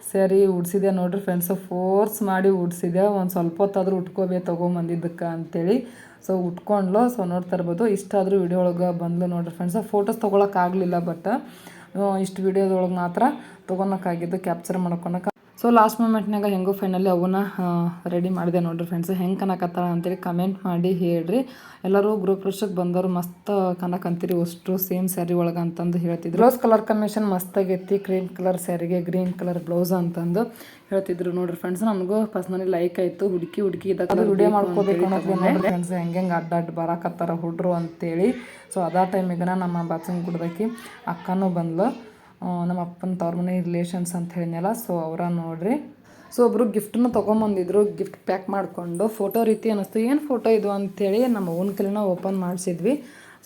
ಸ್ಯಾರಿ ಉಡ್ಸಿದೆ ನೋಡ್ರಿ ಫ್ರೆಂಡ್ಸ್. ಫೋರ್ಸ್ ಮಾಡಿ ಉಡ್ಸಿದೆ. ಒಂದು ಸ್ವಲ್ಪ ಹೊತ್ತಾದರೂ ತೊಗೊಂಬಂದಿದ್ದಕ್ಕೆ ಅಂತೇಳಿ. ಸೊ ಉಟ್ಕೊಂಡ್ಲು. ಸೊ ನೋಡ್ತಾ ಇರ್ಬೋದು. ಇಷ್ಟಾದರೂ ವಿಡಿಯೋ ಒಳಗೆ ಬಂದ್ಲು ನೋಡ್ರಿ ಫ್ರೆಂಡ್ಸ್. ಫೋಟೋಸ್ ತೊಗೊಳಕ್ಕಾಗಲಿಲ್ಲ, ಬಟ್ ಇಷ್ಟು ವಿಡಿಯೋದೊಳಗೆ ಮಾತ್ರ ತೊಗೊಳಕ್ಕಾಗಿದ್ದು, ಕ್ಯಾಪ್ಚರ್ ಮಾಡ್ಕೊಳಕ್ಕೆ. ಸೊ ಲಾಸ್ಟ್ ಮೂಮೆಂಟ್ನಾಗ ಹೆಂಗೋ ಫೈನಲಿ ಅವನ್ನ ರೆಡಿ ಮಾಡಿದೆ ನೋಡ್ರಿ ಫ್ರೆಂಡ್ಸ್. ಹೆಂಗೆ ಕನಕತ್ತಾಳ ಅಂತೇಳಿ ಕಮೆಂಟ್ ಮಾಡಿ ಹೇಳ್ರಿ. ಎಲ್ಲರೂ ಗೃಹ ಪ್ರವೇಶಕ್ಕೆ ಬಂದವರು ಮಸ್ತ್ ಕನಕಂತೀರಿ ಅಷ್ಟು ಸೇಮ್ ಸ್ಯಾರಿ ಒಳಗೆ ಅಂತಂದು ಹೇಳ್ತಿದ್ರು. ಬ್ಲೌಸ್ ಕಲರ್ ಕಾಂಬಿನೇಷನ್ ಮಸ್ತ್ ಆಗೈತಿ. ಕ್ರೀಮ್ ಕಲರ್ ಸ್ಯಾರಿಗೆ ಗ್ರೀನ್ ಕಲರ್ ಬ್ಲೌಸ್ ಅಂತಂದು ಹೇಳ್ತಿದ್ರು ನೋಡ್ರಿ ಫ್ರೆಂಡ್ಸ್. ನಮಗೂ ಪರ್ಸ್ನಲಿ ಲೈಕ್ ಆಯಿತು. ಹುಡುಕಿ ಇದಕ್ಕೆ ವಿಡಿಯೋ ಮಾಡ್ಕೋಬೇಕು ಅನ್ನೋದು ನೋಡ್ರಿ ಫ್ರೆಂಡ್ಸ್. ಹೆಂಗೆ ಅಡ್ಡಾಡ್ ಬರಾಕತ್ತಾರ ಹುಡ್ರು ಅಂತೇಳಿ. ಸೊ ಅದೇ ಟೈಮಿಗೆ ನಮ್ಮ ಬಾಚನ್ ಗುಡ್ದಕ್ಕಿ ಅಕ್ಕನೂ ಬಂದ್ಲು. ನಮ್ಮ ಅಪ್ಪನ ತವ್ರ ಮನೆ ರಿಲೇಷನ್ಸ್ ಅಂತ ಹೇಳಿದ್ನಲ್ಲ, ಸೊ ಅವರ ನೋಡ್ರಿ. ಸೊ ಒಬ್ಬರು ಗಿಫ್ಟನ್ನು ತೊಗೊಂಬಂದಿದ್ರು. ಗಿಫ್ಟ್ ಪ್ಯಾಕ್ ಮಾಡಿಕೊಂಡು ಫೋಟೋ ರೀತಿ ಅನ್ನಿಸ್ತು. ಏನು ಫೋಟೋ ಇದು ಅಂಥೇಳಿ ನಮ್ಮ ಓನ್ ಕೈಲಿನ ಓಪನ್ ಮಾಡಿಸಿದ್ವಿ.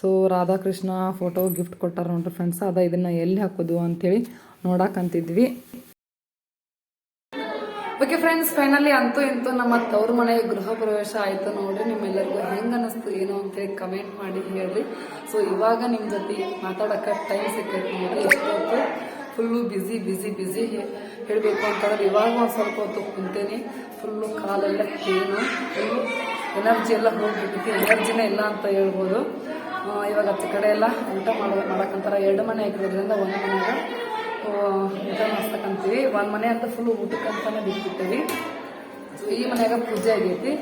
ಸೊ ರಾಧಾಕೃಷ್ಣ ಫೋಟೋ ಗಿಫ್ಟ್ ಕೊಟ್ಟಾರ ನೋಡ್ರಿ ಫ್ರೆಂಡ್ಸ್. ಇದನ್ನು ಎಲ್ಲಿ ಹಾಕೋದು ಅಂಥೇಳಿ ನೋಡಕ್ಕಂತಿದ್ವಿ. ಓಕೆ ಫ್ರೆಂಡ್ಸ್, ಫೈನಲಿ ಅಂತೂ ಇಂತೂ ನಮ್ಮ ತವ್ರ ಮನೆಯ ಗೃಹ ಪ್ರವೇಶ ಆಯಿತು ನೋಡ್ರಿ. ನಿಮ್ಮೆಲ್ಲರಿಗೂ ಹೆಂಗೆ ಅನ್ನಿಸ್ತು ಏನು ಅಂತೇಳಿ ಕಮೆಂಟ್ ಮಾಡಿ ಹೇಳ್ರಿ. ಸೊ ಇವಾಗ ನಿಮ್ಮ ಜೊತೆ ಮಾತಾಡೋಕ್ಕೆ ಟೈಮ್ ಸಿಕ್ಕೈತೆ ನೋಡ್ರಿ. ಎಷ್ಟೊತ್ತು ಫುಲ್ಲು ಬಿಸಿ ಹೇಳಬೇಕು ಅಂತಂದ್ರೆ ಇವಾಗ ಒಂದು ಸ್ವಲ್ಪ ಹೊತ್ತು ಕುಂತೇನೆ. ಫುಲ್ಲು ಕಾಲೆಲ್ಲ ಪೇನು, ಫುಲ್ಲು ಎನರ್ಜಿ ಎಲ್ಲ ಹೋಗ್ಬಿಟ್ಟಿತ್ತು. ಎನರ್ಜಿನೇ ಇಲ್ಲ ಅಂತ ಹೇಳ್ಬೋದು. ಇವಾಗ ಹತ್ತು ಕಡೆ ಎಲ್ಲ ಊಟ ಮಾಡೋಕ್ಕಂತಾರೆ. 2 ಮನೆ ಆಗಿರೋದ್ರಿಂದ ಒಂದು ಮನೆಯಾಗ ಊಟ ಮಾಡ್ತಕ್ಕಂತೀವಿ. 1 ಮನೆ ಅಂತ ಫುಲ್ ಊಟಕ್ಕಂತಾನೆ ಬಿಟ್ಬಿಡ್ತೀವಿ. ಈ ಮನೆಯಾಗ ಪೂಜೆ ಆಗೈತಿ.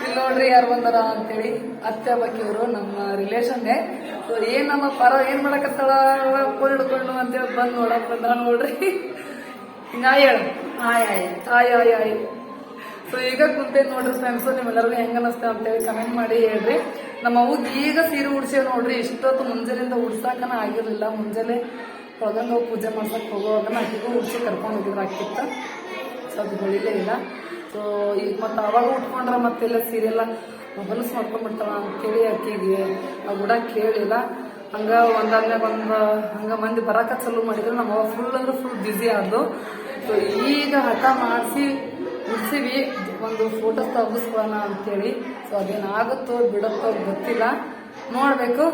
ಇಲ್ಲಿ ನೋಡ್ರಿ ಯಾರು ಬಂದಾರ ಅಂತೇಳಿ. ಅತ್ತೆ ಬಕ್ಕಿಯವರು ನಮ್ಮ ರಿಲೇಷನ್ನೇ. ಸೊ ಏನ್ ನಮ್ಮ ಪರ ಏನ್ ಮಾಡಕತ್ತಾಳ ಫೋನ್ ಹಿಡ್ಕೊಂಡು ಅಂತೇಳಿ ಬಂದು ನೋಡಕ್ ಬಂದ್ರ ನೋಡ್ರಿ. ಹಿಂಗಾಯ್ ಹೇಳು ಆಯ್. ಸೊ ಈಗ ಕುಂತೇನೆ ನೋಡ್ರಿ ಫ್ರೆಂಡ್ಸು. ನಿಮ್ಮೆಲ್ಲರಿಗೂ ಹೆಂಗ ಅನ್ನಿಸ್ತಾ ಅಂತೇಳಿ ಕಮೆಂಟ್ ಮಾಡಿ ಹೇಳ್ರಿ. ನಮ್ಮ ಅವ್ಗೆ ಈಗ ಸೀರೆ ಉಡ್ಸೇವ್ ನೋಡ್ರಿ. ಇಷ್ಟೊತ್ತು ಮುಂಜಾನೆಯಿಂದ ಉಡ್ಸಾಕನ ಆಗಿರ್ಲಿಲ್ಲ. ಮುಂಜಾನೆ ಹೊಳಗಂಗ ಪೂಜೆ ಮಾಡ್ಸಕ್ಕೆ ಹೋಗುವಾಗ ಆಕಿಗೂ ಉಡ್ಸಿ ಕರ್ಕೊಂಡು ಹೋಗಿದ್ರು. ಆಕಿತ್ತ ಸೊ ಅದು ಹೊಳಿಲೇ ಇಲ್ಲ. ಸೊ ಈಗ ಮತ್ತು ಅವಾಗ ಉಟ್ಕೊಂಡ್ರೆ ಮತ್ತೆಲ್ಲ ಸೀರೆಲ್ಲ ಹೊಲಸು ಮಾಡ್ಕೊಂಡ್ಬಿಡ್ತಾಳ ಅಂತೇಳಿ ಆಕಿಗೆ ಆ ಗುಡ ಕೇಳಿಲ್ಲ. ಹಂಗೆ ಒಂದಾದ್ಮ್ಯಾಗ ಹಂಗೆ ಮಂದಿ ಬರಾಕ ಚಾಲು ಮಾಡಿದ್ರು. ನಮ್ಮ ಅವ ಫುಲ್ ಅಂದ್ರೆ ಫುಲ್ ಬ್ಯುಸಿ ಆದ್ದು. ಸೊ ಈಗ ಹಠ ಮಾಡಿಸಿ ಉಡ್ಸಿವಿ. ಒಂದು ಫೋಟೋಸ್ ತೆಗಿಸ್ಕೊಳ್ಳೋಣ ಅಂತೇಳಿ. ಸೊ ಅದೇನಾಗುತ್ತೋ ಬಿಡುತ್ತೋ ಗೊತ್ತಿಲ್ಲ, ನೋಡಬೇಕು.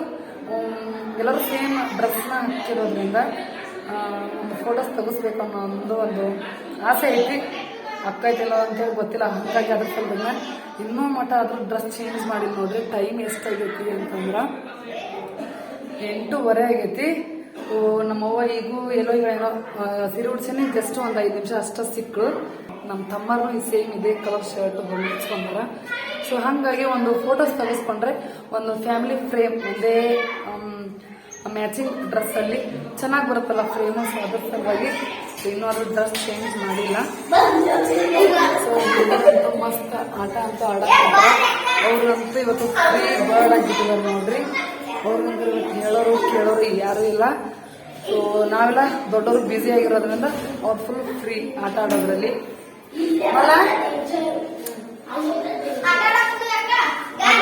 ಎಲ್ಲರೂ ಸೇಮ್ ಡ್ರೆಸ್ನ ಹಾಕಿರೋದ್ರಿಂದ ಒಂದು ಫೋಟೋಸ್ ತೆಗಿಸ್ಬೇಕು ಅನ್ನೋ ಒಂದು ಆಸೆ ಐತಿ. ಅಕ್ಕ ಐತಿಲ್ಲ ಅಂತೇಳಿ ಗೊತ್ತಿಲ್ಲ. ಹಾಗಾಗಿ ಅದ್ರ ಸಲುವಾಗಿ ಇನ್ನೂ ಮಟ್ಟ ಅದ್ರ ಡ್ರೆಸ್ ಚೇಂಜ್ ಮಾಡಿಲ್ಲ ನೋಡ್ರಿ. ಟೈಮ್ ಎಷ್ಟಾಗೈತಿ ಅಂತಂದ್ರೆ 8:15 ಆಗೈತಿ. ನಮ್ಮವ್ವ ಈಗೂ ಏನೋ ಸೀರೆ ಉಡ್ಸೇನೆ ಜಸ್ಟ್ ಒಂದು 5 ನಿಮಿಷ ಅಷ್ಟ ಸಿಕ್ಕಳು. ನಮ್ಮ ತಮ್ಮರು ಈ ಸೇಮ್ ಇದೇ ಕಲರ್ ಶರ್ಟ್ ಹೊಲಿಸ್ಕೊಂಡಾರ. ಸೊ ಹಾಗಾಗಿ ಒಂದು ಫೋಟೋಸ್ ತೆಗೆಸ್ಕೊಂಡ್ರೆ ಒಂದು ಫ್ಯಾಮಿಲಿ ಫ್ರೇಮ್ ಒಂದೇ ಮ್ಯಾಚಿಂಗ್ ಡ್ರೆಸ್ಸಲ್ಲಿ ಚೆನ್ನಾಗಿ ಬರುತ್ತಲ್ಲ ಫ್ರೇಮು. ಸೊ ಅದ್ರ ಸಲುವಾಗಿ ಇನ್ನೂ ಅದ್ರ ಡ್ರೆಸ್ ಚೇಂಜ್ ಮಾಡಿಲ್ಲ. ಸೊ ಅಂತೂ ಮಸ್ತ್ ಆಟ ಅಂತೂ ಆಡಕ್ಕಿದ್ದಾರೆ. ಅವ್ರಂತೂ ಇವತ್ತು ಫ್ರೀ ಬರ್ಡ್ ಆಗಿದ್ದಾರೆ ನೋಡ್ರಿ. ಅವ್ರಿಗಂತೂ ಇವತ್ತು ಹೇಳೋರು ಕೇಳೋರು ಯಾರೂ ಇಲ್ಲ. ಸೊ ನಾವೆಲ್ಲ ದೊಡ್ಡವರು ಬ್ಯುಸಿ ಆಗಿರೋದ್ರಿಂದ ಅವ್ರು ಫುಲ್ ಫ್ರೀ ಆಟ ಆಡೋದ್ರಲ್ಲಿ. ಆಟ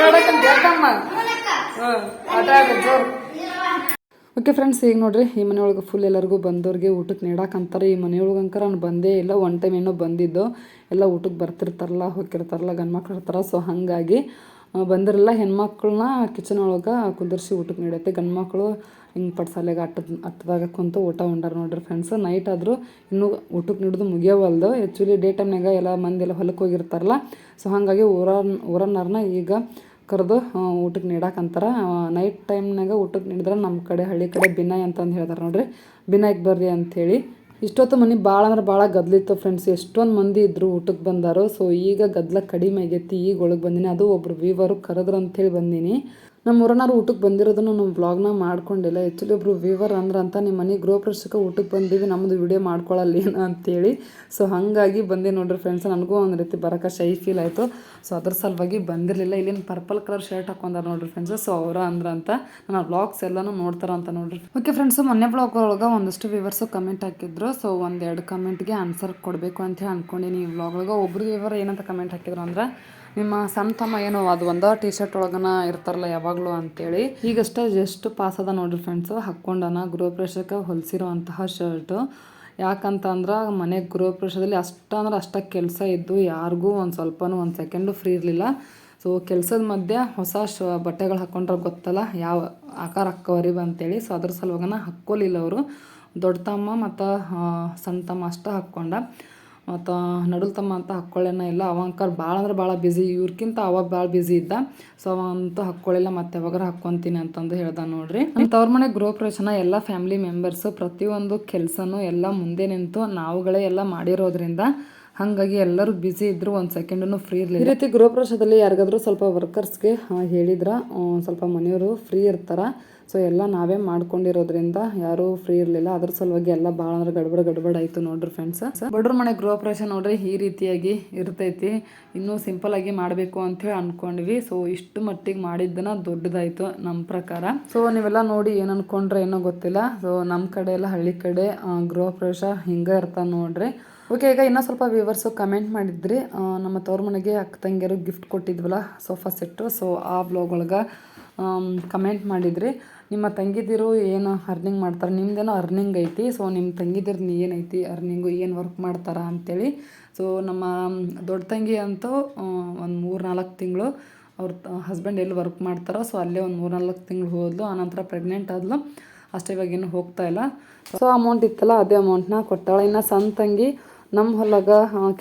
ಆಡಕ್ಕಂತ ಯಾಕಮ್ಮ? ಆಟ ಆಡ ಜೋರು ಓಕೆ ಫ್ರೆಂಡ್ಸ್, ಈಗ ನೋಡ್ರಿ ಈ ಮನೆಯೊಳಗೆ ಫುಲ್ ಎಲ್ಲರಿಗೂ ಬಂದವ್ರಿಗೆ ಊಟಕ್ಕೆ ನೀಡಾಕಂತಾರೆ. ಈ ಮನೆಯೊಳಗೆ ಅಂಕರ ನಾನು ಬಂದೇ ಇಲ್ಲ, ಒನ್ ಟೈಮ್ ಏನೋ ಬಂದಿದ್ದು. ಎಲ್ಲ ಊಟಕ್ಕೆ ಬರ್ತಿರ್ತಾರಲ್ಲ, ಹೋಗಿರ್ತಾರಲ್ಲ, ಗಂಡು ಮಕ್ಳು ಇರ್ತಾರೆ. ಸೊ ಹಾಗಾಗಿ ಬಂದಿರಲ್ಲ ಹೆಣ್ಮಕ್ಳನ್ನ ಕಿಚನ್ ಒಳಗೆ ಕುಂದರ್ಸಿ ಊಟಕ್ಕೆ ನೀಡೈತೆ. ಗಂಡು ಮಕ್ಕಳು ಹಿಂಗೆ ಪಡ್ಸಾಲೆಗೆ ಹಟ್ಟದಾಗ ಕುಂತು ಊಟ ಉಂಡಾರ ನೋಡ್ರಿ ಫ್ರೆಂಡ್ಸ್. ನೈಟ್ ಆದರೂ ಇನ್ನೂ ಊಟಕ್ಕೆ ನೀಡೋದು ಮುಗಿಯವಲ್ದು. ಆ್ಯಕ್ಚುಲಿ ಡೇ ಟೈಮ್ನಾಗ ಎಲ್ಲ ಮಂದಿ ಎಲ್ಲ ಹೊಲಕ್ಕೆ ಹೋಗಿರ್ತಾರಲ್ಲ. ಸೊ ಹಾಗಾಗಿ ಊರನ್ನಾರನ್ನ ಈಗ ಕರೆದು ಊಟಕ್ಕೆ ನೀಡಾಕಂತಾರೆ. ನೈಟ್ ಟೈಮ್ನಾಗ ಊಟಕ್ಕೆ ನೀಡಿದ್ರೆ ನಮ್ಮ ಕಡೆ ಹಳ್ಳಿ ಕಡೆ ಬಿನಾಯ್ ಅಂತಂದು ಹೇಳ್ತಾರೆ ನೋಡ್ರಿ, ಬಿನಾಯ್ಗೆ ಬರ್ರಿ ಅಂಥೇಳಿ. ಇಷ್ಟೊತ್ತು ಮನೆ ಭಾಳ ಅಂದ್ರೆ ಭಾಳ ಗದ್ಲಿತ್ತು ಫ್ರೆಂಡ್ಸ್. ಎಷ್ಟೊಂದು ಮಂದಿ ಇದ್ದರು ಊಟಕ್ಕೆ ಬಂದಾರು. ಸೊ ಈಗ ಗದ್ಲ ಕಡಿಮೆ ಆಗೈತಿ. ಈಗ ಒಳಗೆ ಬಂದೀನಿ, ಅದು ಒಬ್ರು ವೀವರು ಕರೆದ್ರು ಅಂಥೇಳಿ ಬಂದೀನಿ. ನಮ್ಮ ಊರನಾರು ಊಟಕ್ಕೆ ಬಂದಿರೋದನ್ನು ನಮ್ಮ ವ್ಲಾಗ್ನಾಗ ಮಾಡ್ಕೊಂಡಿಲ್ಲ. ಆ್ಯಕ್ಚುಲಿ ಒಬ್ರು ವೀವರ್ ಅಂತ ನಿಮ್ಮ ಮನೆ ಗೃಹ ಪ್ರವೇಶಕ್ಕೆ ಊಟಕ್ಕೆ ಬಂದೀವಿ, ನಮ್ಮದು ವಿಡಿಯೋ ಮಾಡ್ಕೊಳ್ಳಲ್ಲೇನು ಅಂತೇಳಿ. ಸೊ ಹಾಗಾಗಿ ಬಂದೆ ನೋಡ್ರಿ ಫ್ರೆಂಡ್ಸ್. ನನಗೂ ಒಂದು ರೀತಿ ಬರೋಕೆ ಶೈ ಫೀಲ್ ಆಯಿತು. ಸೊ ಅದ್ರ ಸಲುವಾಗಿ ಬಂದಿರಲಿಲ್ಲ. ಇಲ್ಲಿನ ಪರ್ಪಲ್ ಕಲರ್ ಶರ್ಟ್ ಹಾಕೊಂಡಾರ ನೋಡ್ರಿ ಫ್ರೆಂಡ್ಸ್. ಸೊ ಅವರ ಅಂತ ನನ್ನ ವ್ಲಾಗ್ಸ್ ಎಲ್ಲನೂ ನೋಡ್ತಾರಂತ ನೋಡ್ರಿ. ಓಕೆ ಫ್ರೆಂಡ್ಸು, ಮೊನ್ನೆ ಬ್ಲಾಗ್ ಒಳಗೆ ಒಂದಷ್ಟು ವ್ಯೂವರ್ಸು ಕಮೆಂಟ್ ಹಾಕಿದ್ರು. ಸೊ ಒಂದೆರಡು ಕಮೆಂಟ್ಗೆ ಆನ್ಸರ್ ಕೊಡಬೇಕು ಅಂತ ಹೇಳಿ ಅಂದ್ಕೊಂಡಿನಿ ಈ ವ್ಲಾಗ್ ಒಳಗೆ. ಒಬ್ರು ವ್ಯೂವರ್ ಏನಂತ ಕಮೆಂಟ್ ಹಾಕಿದ್ರು ಅಂದ್ರೆ, ನಿಮ್ಮ ಸಣ್ಣ ತಮ್ಮ ಏನೋ ಅದು ಒಂದೇ ಟಿ ಶರ್ಟ್ ಒಳಗನ ಇರ್ತಾರಲ್ಲ ಯಾವಾಗಲೂ ಅಂತೇಳಿ. ಈಗಷ್ಟೇ ಜಸ್ಟ್ ಪಾಸ್ ಅದ ನೋಡ್ರಿ ಫ್ರೆಂಡ್ಸು, ಹಾಕ್ಕೊಂಡನ ಗೃಹ ಪ್ರವೇಶಕ್ಕೆ ಹೊಲಿಸಿರುವಂತಹ ಶರ್ಟು. ಯಾಕಂತಂದ್ರೆ ಮನೆಗೆ ಗೃಹ ಪ್ರವೇಶದಲ್ಲಿ ಅಷ್ಟೇ ಕೆಲಸ ಇದ್ದು ಯಾರಿಗೂ ಒಂದು ಸ್ವಲ್ಪನೂ ಒಂದು ಸೆಕೆಂಡು ಫ್ರೀ ಇರಲಿಲ್ಲ. ಸೊ ಕೆಲಸದ ಮಧ್ಯೆ ಹೊಸ ಬಟ್ಟೆಗಳು ಹಾಕ್ಕೊಂಡ್ರೆ ಗೊತ್ತಲ್ಲ ಯಾವ ಆಕಾರ ಹಾಕೋರಿವ ಅಂತೇಳಿ. ಸೊ ಅದ್ರ ಸಲುವಾಗನ ಹಾಕ್ಕೊಲಿಲ್ಲ ಅವರು. ದೊಡ್ಡ ತಮ್ಮ ಮತ್ತು ಸಣ್ಣ ತಮ್ಮ ಅಷ್ಟೇ ಹಾಕ್ಕೊಂಡ. ಮತ್ತು ನಡುಲ್ ತಮ್ಮ ಅಂತ ಹಾಕ್ಕೊಳ್ಳೇನ ಇಲ್ಲ. ಅವಂಕರ್ ಭಾಳ ಅಂದ್ರೆ ಭಾಳ ಬ್ಯುಸಿ, ಇವ್ರಿಗಿಂತ ಅವಾಗ ಭಾಳ ಬ್ಯುಸಿ ಇದ್ದ. ಸೊ ಅವಂತೂ ಹಾಕ್ಕೊಳ್ಳಿಲ್ಲ, ಮತ್ತೆ ಯಾವಾಗಾರ ಹಾಕ್ಕೊತೀನಿ ಅಂತಂದು ಹೇಳ್ದ ನೋಡ್ರಿ. ನಮ್ಮ ತವ್ರ ಮನೆ ಗೃಹ ಪ್ರವೇಶನ ಎಲ್ಲ ಫ್ಯಾಮಿಲಿ ಮೆಂಬರ್ಸು ಪ್ರತಿಯೊಂದು ಕೆಲಸನೂ ಎಲ್ಲ ಮುಂದೆ ನಿಂತು ನಾವುಗಳೇ ಎಲ್ಲ ಮಾಡಿರೋದ್ರಿಂದ ಹಾಗಾಗಿ ಎಲ್ಲರೂ ಬ್ಯುಸಿ ಇದ್ದರು, ಒಂದು ಸೆಕೆಂಡೂ ಫ್ರೀ ಇರಲಿಲ್ಲ. ಈ ರೀತಿ ಗೃಹ ಪ್ರವೇಶದಲ್ಲಿ ಯಾರಿಗಾದ್ರೂ ಸ್ವಲ್ಪ ವರ್ಕರ್ಸ್ಗೆ ಹೇಳಿದ್ರೆ ಸ್ವಲ್ಪ ಮನೆಯವರು ಫ್ರೀ ಇರ್ತಾರೆ. ಸೊ ಎಲ್ಲ ನಾವೇ ಮಾಡ್ಕೊಂಡಿರೋದ್ರಿಂದ ಯಾರೂ ಫ್ರೀ ಇರಲಿಲ್ಲ. ಅದ್ರ ಸಲುವಾಗಿ ಎಲ್ಲ ಭಾಳ ಅಂದ್ರೆ ಗಡ್ಬಡ ಆಯಿತು ನೋಡ್ರಿ ಫ್ರೆಂಡ್ಸ್. ಬಡ್ರ ಮನೆ ಗೃಹ ಪ್ರವೇಶ ನೋಡ್ರಿ ಈ ರೀತಿಯಾಗಿ ಇರ್ತೈತಿ. ಇನ್ನೂ ಸಿಂಪಲ್ಲಾಗಿ ಮಾಡಬೇಕು ಅಂಥೇಳಿ ಅಂದ್ಕೊಂಡ್ವಿ. ಸೊ ಇಷ್ಟು ಮಟ್ಟಿಗೆ ಮಾಡಿದ್ದನ ದೊಡ್ಡದಾಯಿತು ನಮ್ಮ ಪ್ರಕಾರ. ಸೊ ನೀವೆಲ್ಲ ನೋಡಿ ಏನು ಅಂದ್ಕೊಂಡ್ರೆ ಏನೋ ಗೊತ್ತಿಲ್ಲ. ಸೊ ನಮ್ಮ ಕಡೆ ಎಲ್ಲ ಹಳ್ಳಿ ಕಡೆ ಗೃಹ ಪ್ರವೇಶ ಹಿಂಗೆ ಇರ್ತಾನೆ ನೋಡ್ರಿ. ಓಕೆ, ಈಗ ಇನ್ನೂ ಸ್ವಲ್ಪ ವ್ಯೂವರ್ಸು ಕಮೆಂಟ್ ಮಾಡಿದ್ರಿ. ನಮ್ಮ ತವ್ರ ಮನೆಗೆ ಅಕ್ಕ ತಂಗಿಯರು ಗಿಫ್ಟ್ ಕೊಟ್ಟಿದ್ವಲ್ಲ ಸೋಫಾ ಸೆಟ್ಟು. ಸೊ ಆ ಬ್ಲಾಗ್ ಒಳಗೆ ಕಮೆಂಟ್ ಮಾಡಿದ್ರಿ, ನಿಮ್ಮ ತಂಗಿದಿರು ಏನು ಅರ್ನಿಂಗ್ ಮಾಡ್ತಾರೆ, ನಿಮ್ದೇನೋ ಅರ್ನಿಂಗ್ ಐತಿ. ಸೊ ನಿಮ್ಮ ತಂಗಿದಿರು ಏನೈತಿ ಅರ್ನಿಂಗು, ಏನು ವರ್ಕ್ ಮಾಡ್ತಾರ ಅಂತೇಳಿ. ಸೊ ನಮ್ಮ ದೊಡ್ಡ ತಂಗಿ ಅಂತೂ ಒಂದು 3-4 ತಿಂಗಳು ಅವ್ರ ಹಸ್ಬೆಂಡ್ ಎಲ್ಲಿ ವರ್ಕ್ ಮಾಡ್ತಾರೋ ಸೊ ಅಲ್ಲೇ ಒಂದು 3-4 ತಿಂಗಳು ಹೋದ್ಲು. ಆನಂತರ ಪ್ರೆಗ್ನೆಂಟ್ ಆದ್ಲು. ಅಷ್ಟೇ ಇವಾಗ ಏನು ಹೋಗ್ತಾ ಇಲ್ಲ. ಸೊ ಅಮೌಂಟ್ ಇತ್ತಲ್ಲ ಅದೇ ಅಮೌಂಟ್ನ ಕೊಟ್ಟಾಳೆ. ಇನ್ನು ಸಣ್ಣ ತಂಗಿ ನಮ್ಮ ಹೊಲಗ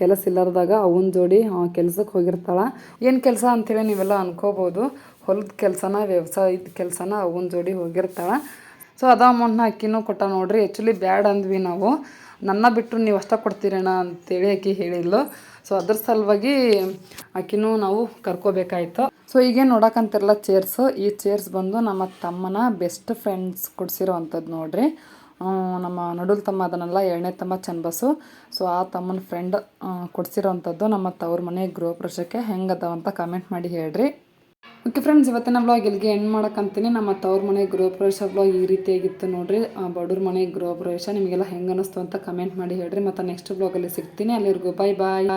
ಕೆಲಸ ಇಲ್ಲಾರ್ದಾಗ ಅವನ ಜೋಡಿ ಕೆಲ್ಸಕ್ಕೆ ಹೋಗಿರ್ತಾಳೆ. ಏನು ಕೆಲಸ ಅಂಥೇಳಿ ನೀವೆಲ್ಲ ಅನ್ಕೋಬೋದು. ಹೊಲದ ಕೆಲಸನ ವ್ಯವಸಾಯದ ಕೆಲಸನ ಅವನ ಜೋಡಿ ಹೋಗಿರ್ತಾಳೆ. ಸೊ ಅದ ಅಮೌಂಟ್ನ ಅಕ್ಕಿನೂ ಕೊಟ್ಟ ನೋಡ್ರಿ. ಆ್ಯಕ್ಚುಲಿ ಬ್ಯಾಡ್ ಅಂದ್ವಿ ನಾವು, ನನ್ನ ಬಿಟ್ಟು ನೀವು ಅಷ್ಟ ಕೊಡ್ತೀರಣ್ಣ ಅಂತೇಳಿ ಆಕಿ ಹೇಳಿದ್ಲು. ಸೊ ಅದ್ರ ಸಲುವಾಗಿ ಆಕಿನೂ ನಾವು ಕರ್ಕೋಬೇಕಾಯ್ತು. ಸೊ ಈಗೇನು ನೋಡೋಕಂತಿರಲ್ಲ ಚೇರ್ಸು, ಈ ಚೇರ್ಸ್ ಬಂದು ನಮ್ಮ ತಮ್ಮನ ಬೆಸ್ಟ್ ಫ್ರೆಂಡ್ಸ್ ಕೊಡಿಸಿರೋ ಅಂಥದ್ದು ನೋಡ್ರಿ. ನಮ್ಮ ನಡುಲ್ ತಮ್ಮ ಅದನ್ನೆಲ್ಲ 2ನೇ ತಮ್ಮ ಚನ್ನಬಸು. ಸೊ ಆ ತಮ್ಮನ ಫ್ರೆಂಡ್ ಕೊಡಿಸಿರೋ ಅಂಥದ್ದು ನಮ್ಮ ತವ್ರ ಮನೆ ಗೃಹ ಪ್ರವೇಶಕ್ಕೆ. ಹೆಂಗದವಂತ ಕಮೆಂಟ್ ಮಾಡಿ ಹೇಳ್ರಿ. ಓಕೆ ಫ್ರೆಂಡ್ಸ್, ಇವತ್ತಿನ ಬ್ಲಾಗ್ ಇಲ್ಲಿಗೆ ಎಂಡ್ ಮಾಡೋಕ್ಕಂತೀನಿ. ನಮ್ಮ ತವ್ರ ಮನೆ ಗೃಹ ಪ್ರವೇಶ ಬ್ಲಾಗ್ ಈ ರೀತಿಯಾಗಿತ್ತು ನೋಡ್ರಿ. ಬಡವ್ರ ಮನೆ ಗೃಹ ಪ್ರವೇಶ ನಿಮಗೆಲ್ಲ ಹೆಂಗೆ ಅನ್ನಿಸ್ತು ಅಂತ ಕಮೆಂಟ್ ಮಾಡಿ ಹೇಳ್ರಿ. ಮತ್ತು ನೆಕ್ಸ್ಟ್ ಬ್ಲಾಗಲ್ಲಿ ಸಿಗ್ತೀನಿ. ಅಲ್ಲಿವರೆಗೂ ಬಾಯ್.